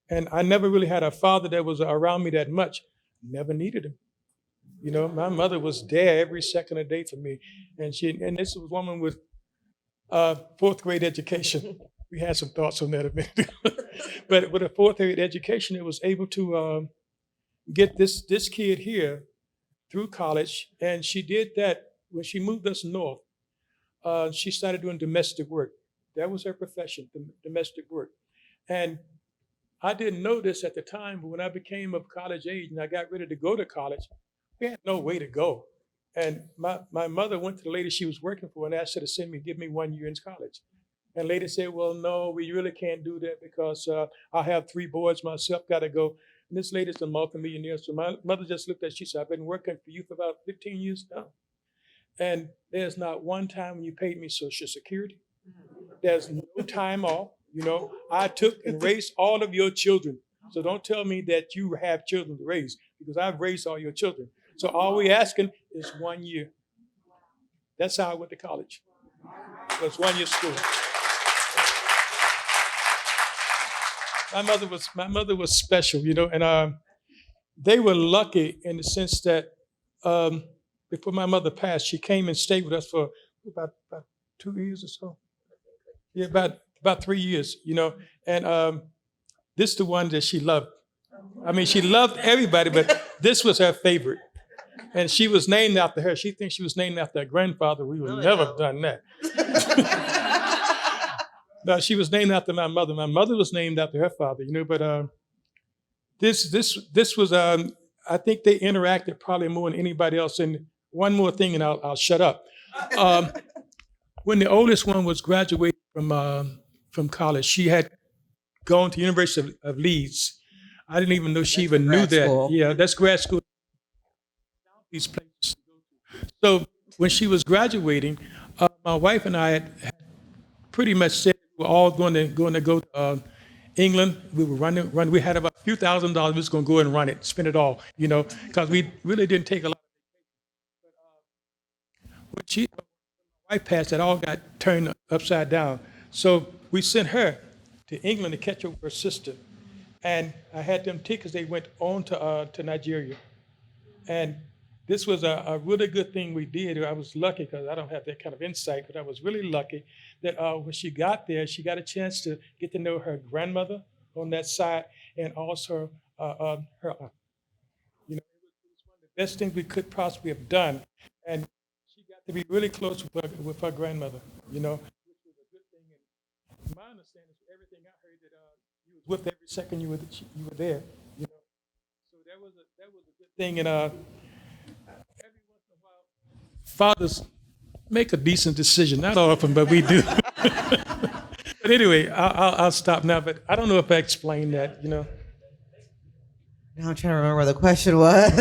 And I never really had a father that was around me that much. Never needed him. My mother was there every second of the day for me. And this was a woman with fourth grade education. We had some thoughts on that a bit. But with a fourth grade education, it was able to get this kid here through college. And she did that when she moved us north, she started doing domestic work. That was her profession, domestic work. And I didn't know this at the time, but when I became of college age and I got ready to go to college, we had no way to go. And my mother went to the lady she was working for and asked her to give me 1 year in college. And lady said, well, no, we really can't do that because I have 3 boys myself, got to go. And this lady's a multimillionaire. So my mother just looked at, she said, I've been working for you for about 15 years now. And there's not one time when you paid me Social Security. There's no time off. You know, I took and raised all of your children. So don't tell me that you have children to raise because I've raised all your children. So all we're asking is 1 year. That's how I went to college. It was 1 year school. My mother was special, you know, and they were lucky in the sense that before my mother passed, she came and stayed with us for about 2 years or so. Yeah, about 3 years, you know, and this is the one that she loved. I mean, she loved everybody, but this was her favorite. And she was named after her. She thinks she was named after her grandfather. We would never have done that. No, she was named after my mother. My mother was named after her father, you know, but this was, I think they interacted probably more than anybody else. And one more thing, and I'll shut up. When the oldest one was graduating from college, she had gone to University of Leeds. I didn't even know she even knew that. School. Yeah, that's grad school. These places to go to. So when she was graduating, my wife and I had pretty much said we were all going to go to England. We were run. We had about a few $1,000. We was going to go and run it, spend it all, you know, because we really didn't take a lot. But when my wife passed, it all got turned upside down. So we sent her to England to catch up with her sister, and I had them tickets. They went on to Nigeria, and this was a really good thing we did. I was lucky because I don't have that kind of insight, but I was really lucky that when she got there, she got a chance to get to know her grandmother on that side and also her aunt. You know, it was one of the best things we could possibly have done. And she got to be really close with her grandmother, you know, which was a good thing. And my understanding is everything I heard that you was with every second you were there, you know. So that was a good thing. And every once in a while, fathers make a decent decision. Not often, but we do. But anyway, I'll stop now. But I don't know if I explained that, you know. Now I'm trying to remember where the question was.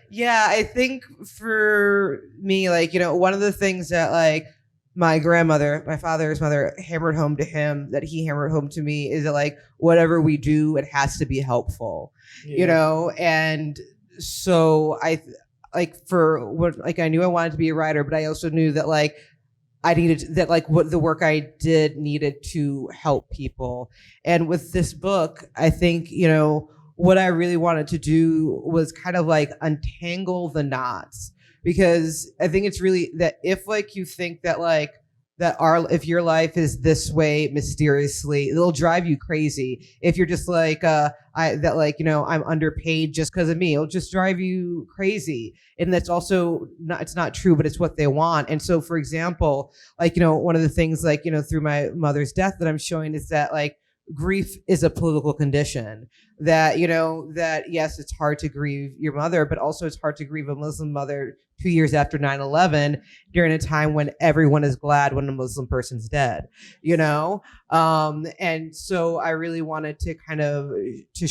Yeah, I think for me, like, you know, one of the things that like my grandmother, my father's mother, hammered home to him, that he hammered home to me, is that like whatever we do, it has to be helpful, you know. And so I knew I wanted to be a writer, but I also knew that like I needed that, like what the work I did needed to help people. And with this book, I think, you know, what I really wanted to do was kind of like untangle the knots, because I think it's really that if like you think that like if your life is this way mysteriously, it'll drive you crazy. If you're just like I'm underpaid just because of me, it'll just drive you crazy. And that's also not, it's not true, but it's what they want. And so, for example, like, you know, one of the things like, you know, through my mother's death that I'm showing is that like grief is a political condition. That, you know, that yes, it's hard to grieve your mother, but also it's hard to grieve a Muslim mother 2 years after 9/11 during a time when everyone is glad when a Muslim person's dead, you know? And so I really wanted to kind of to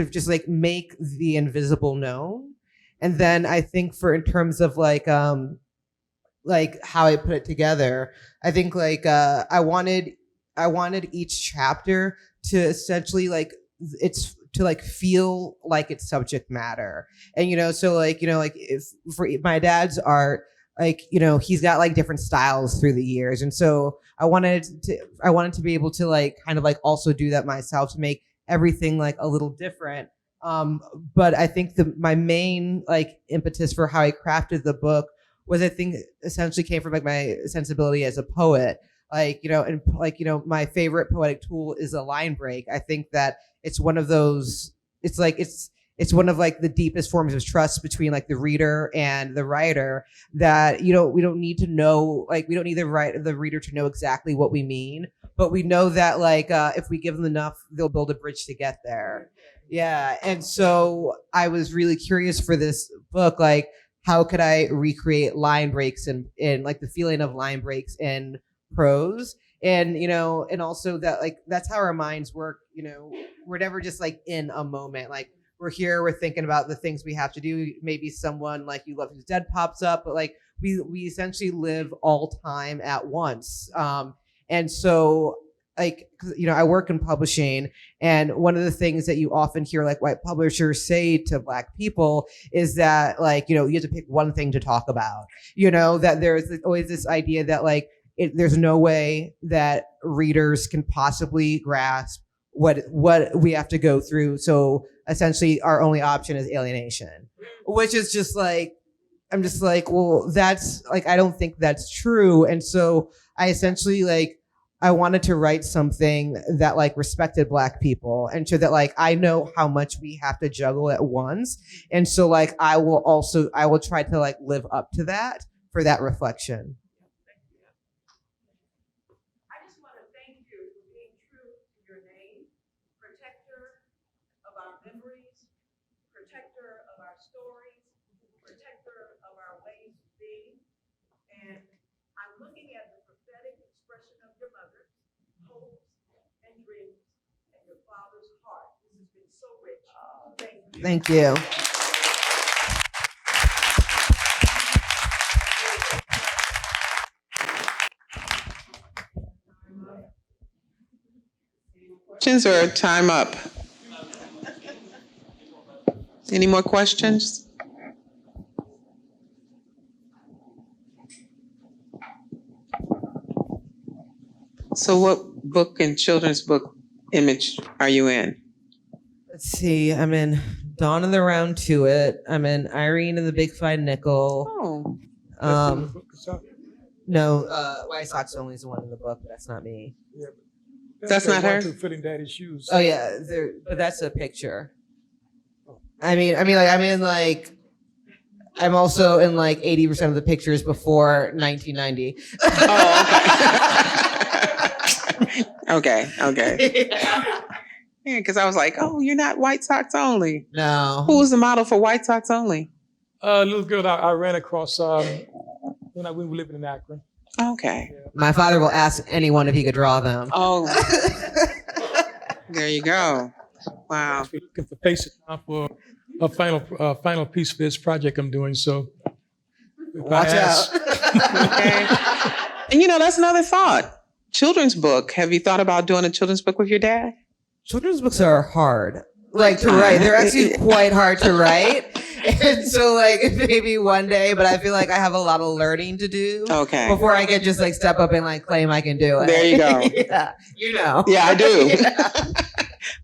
just make the invisible known. And then I think in terms of like how I put it together, I think like I wanted each chapter to essentially feel like it's subject matter. And, you know, so like, you know, like if for my dad's art, like, you know, he's got like different styles through the years. And so I wanted to be able to like kind of like also do that myself, to make everything like a little different. But I think my main like impetus for how I crafted the book was, I think, essentially came from like my sensibility as a poet. Like, you know, and like, you know, my favorite poetic tool is a line break. I think that it's one of those, it's it's one of like the deepest forms of trust between like the reader and the writer, that we don't need to know, like we don't need the reader to know exactly what we mean, but we know that like if we give them enough, they'll build a bridge to get there. Yeah. And so I was really curious for this book, like how could I recreate line breaks and like the feeling of line breaks in prose? And, and also that like, that's how our minds work. We're never just like in a moment. Like we're here, we're thinking about the things we have to do. Maybe someone like You Love Who's Dead pops up, but like we essentially live all time at once. And so like, I work in publishing, and one of the things that you often hear like white publishers say to Black people is that like, you have to pick one thing to talk about, that there's always this idea that like, there's no way that readers can possibly grasp what we have to go through. So essentially our only option is alienation, which is just like, I'm just like, well, that's like, I don't think that's true. And so I essentially like, I wanted to write something that like respected Black people, and so that like, I know how much we have to juggle at once. And so like, I will try to like live up to that for that reflection. Thank you. Questions or time up? Any more questions? So what book and children's book image are you in? Let's see. I'm in Dawn of the Round to It. I'm in Irene and the Big Fine Nickel. Oh. No, White Sox Only is the one in the book, but that's not me. Yeah, That's not her? Filling daddy's shoes. Oh yeah, but that's a picture. I mean, like I'm in like, I'm also in like 80% of the pictures before 1990. Oh, okay. Okay. Yeah, because I was like, oh, you're not White Sox Only. No. Who was the model for White Sox Only? A little girl I ran across when we were living in Akron. Okay. Yeah. My father will ask anyone if he could draw them. Oh. There you go. Wow. We're looking for faces now for a final piece for this project I'm doing. So Watch out. Okay. And that's another thought. Children's book. Have you thought about doing a children's book with your dad? Children's books are hard, like to write. They're actually quite hard to write. And so like maybe one day, but I feel like I have a lot of learning to do. Okay. Before I can just like step up and like claim I can do it. There you go. Yeah. Yeah, I do. Yeah.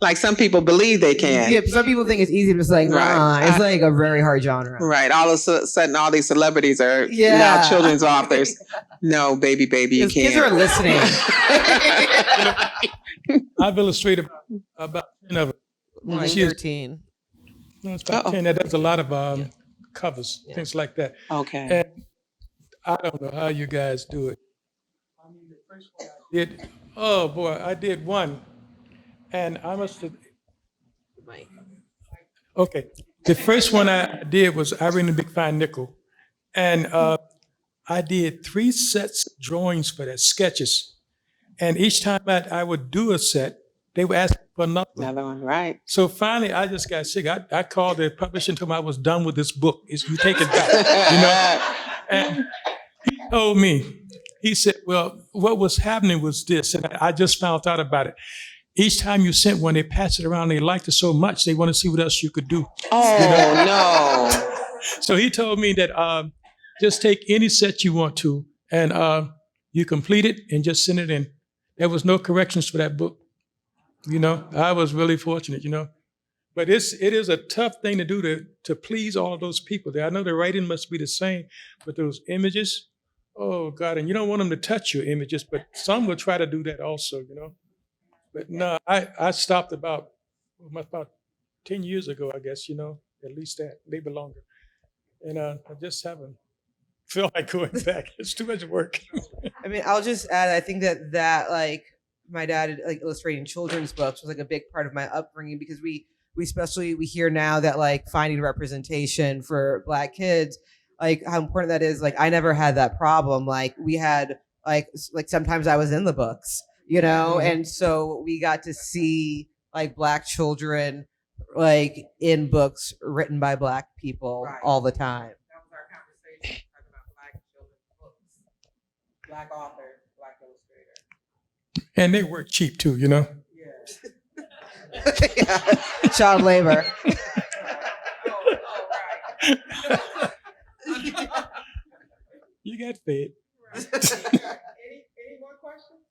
Like some people believe they can. Yeah, some people think it's easy, but it's like, Right. it's like a very hard genre. Right. All of a sudden, all these celebrities are now children's authors. No, baby, you can't. Kids are listening. I've illustrated about 10 of them. She's 13. No, it's about 10. That does a lot of covers, things like that. Okay. And I don't know how you guys do it. I mean, the first one I did, oh boy, I did one. And I must have, okay. The first one I did was Irene and the Big Fine Nickel. And I did 3 sets of drawings for that, sketches. And each time I would do a set, they would ask for another one, right. So finally, I just got sick. I called the publisher and told them I was done with this book. You take it back, And he told me, he said, well, what was happening was this, and I just found out about it. Each time you sent one, they passed it around. They liked it so much, they want to see what else you could do. Oh, no. So he told me that just take any set you want to, and you complete it and just send it in. There was no corrections for that book. I was really fortunate, But it is a tough thing to do to please all of those people there. I know the writing must be the same, but those images, oh God, and you don't want them to touch your images, but some will try to do that also, But no, I stopped about 10 years ago, I guess, at least that, maybe longer. And I just haven't felt like going back. It's too much work. I mean, I'll just add, I think that like my dad like illustrating children's books was like a big part of my upbringing, because we hear now that like finding representation for Black kids, like how important that is. Like I never had that problem. Like we had like sometimes I was in the books, and so we got to see like Black children like in books written by Black people all the time. That was our conversation, talking about Black children's books, Black author, Black illustrator. And they work cheap too, Yeah. Yeah. Child labor. You got fed. Any more questions?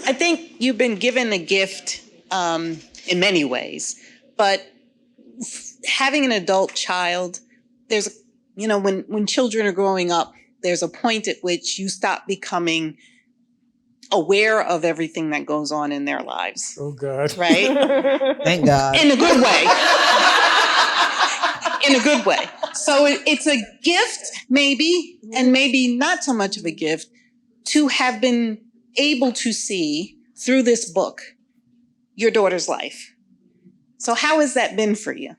I think you've been given a gift in many ways, but having an adult child, there's, when children are growing up, there's a point at which you stop becoming aware of everything that goes on in their lives. Oh, God. Right? Thank God. In a good way. In a good way. So it's a gift, maybe, and maybe not so much of a gift, to have been able to see through this book your daughter's life. So how has that been for you?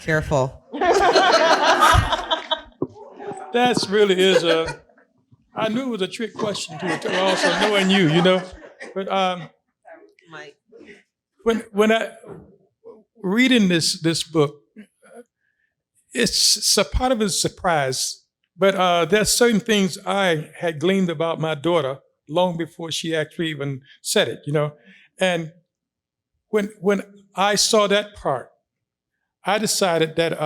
Careful. That's really is I knew it was a trick question to also knowing you, But when I reading this book, it's a part of it is surprise. But there's certain things I had gleaned about my daughter long before she actually even said it, And when I saw that part, I decided that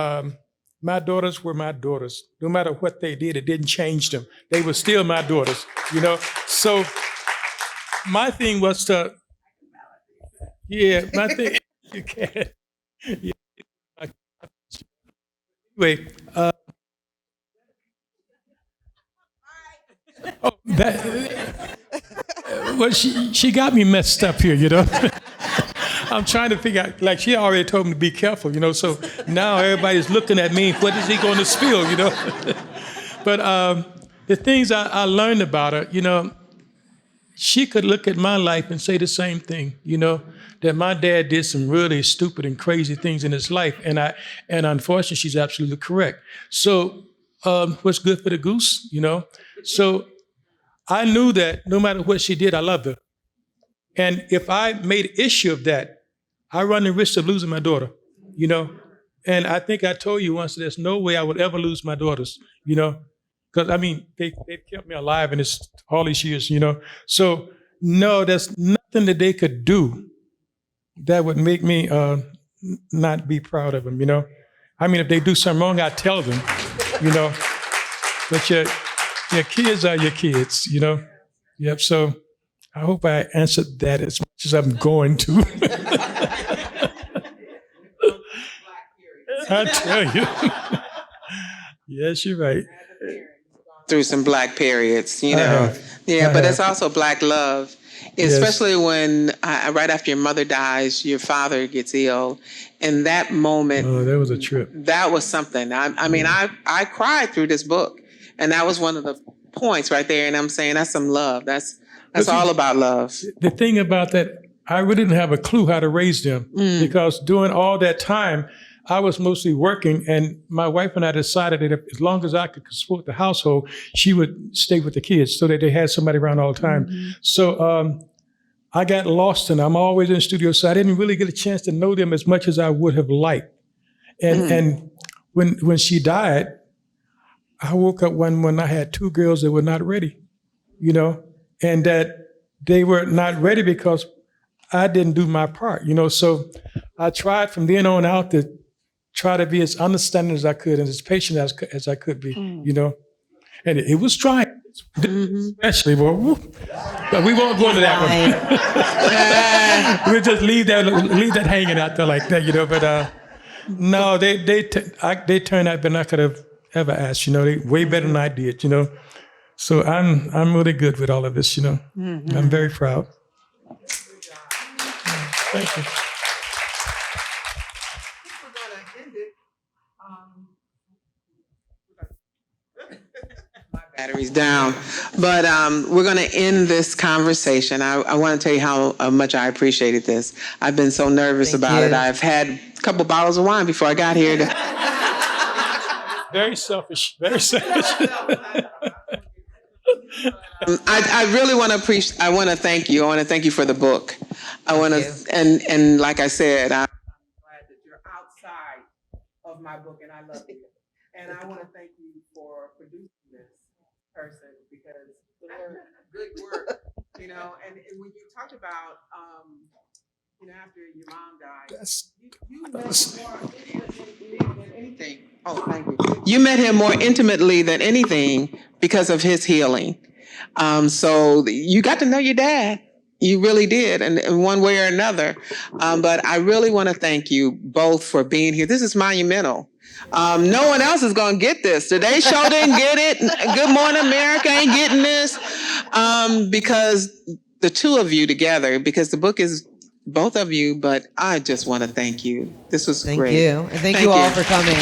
my daughters were my daughters. No matter what they did, it didn't change them. They were still my daughters, So my thing was to, my thing, you can. Yeah. Anyway, well, she got me messed up here, I'm trying to figure out, like she already told me to be careful, so now everybody's looking at me, what is he going to spill, But the things I learned about her, she could look at my life and say the same thing, that my dad did some really stupid and crazy things in his life, and unfortunately, she's absolutely correct. So what's good for the goose, So I knew that no matter what she did, I loved her. And if I made issue of that, I run the risk of losing my daughter, And I think I told you once, there's no way I would ever lose my daughters, Because, they've kept me alive in all these years, So, no, there's nothing that they could do that would make me not be proud of them, If they do something wrong, I tell them, But your kids are your kids, Yep, so I hope I answered that as much as I'm going to. I tell you. Yes, you're right. Through some Black periods, Yeah, but it's also Black love, especially when right after your mother dies, your father gets ill. And that moment. Oh, that was a trip. That was something. I cried through this book. And that was one of the points right there. And I'm saying that's some love. That's all about love. The thing about that, I really didn't have a clue how to raise them because during all that time, I was mostly working, and my wife and I decided that as long as I could support the household, she would stay with the kids so that they had somebody around all the time. Mm-hmm. So I got lost, and I'm always in the studio, so I didn't really get a chance to know them as much as I would have liked. And when she died, I woke up when I had two girls that were not ready, and that they were not ready because I didn't do my part, So I tried from then on out to try to be as understanding as I could and as patient as I could be, And it was trying, especially, but we won't go into that one. We'll just leave that hanging out there like that, But no, they turned out better than I could have ever asked. They way better than I did. So I'm really good with all of this. I'm very proud. Thank you. Batteries down. But we're going to end this conversation. I want to tell you how much I appreciated this. I've been so nervous Thank about you. it. I've had a couple bottles of wine before I got here. Very selfish. Very selfish. I really want to appreciate. I want to thank you. I want to thank you for the book. I want to, and like I said, I'm glad that you're outside of my book, and I love you. And I want to thank you for producing this person because good work, And when you talked about, after your mom died, you met him more intimately than anything. Oh, thank you. You met him more intimately than anything because of his healing. So you got to know your dad. You really did, and in one way or another. But I really want to thank you both for being here. This is monumental. No one else is going to get this. Today show didn't get it. Good Morning America ain't getting this. Because the two of you together, because the book is both of you, but I just want to thank you. This was great. Thank you. And thank you all for coming.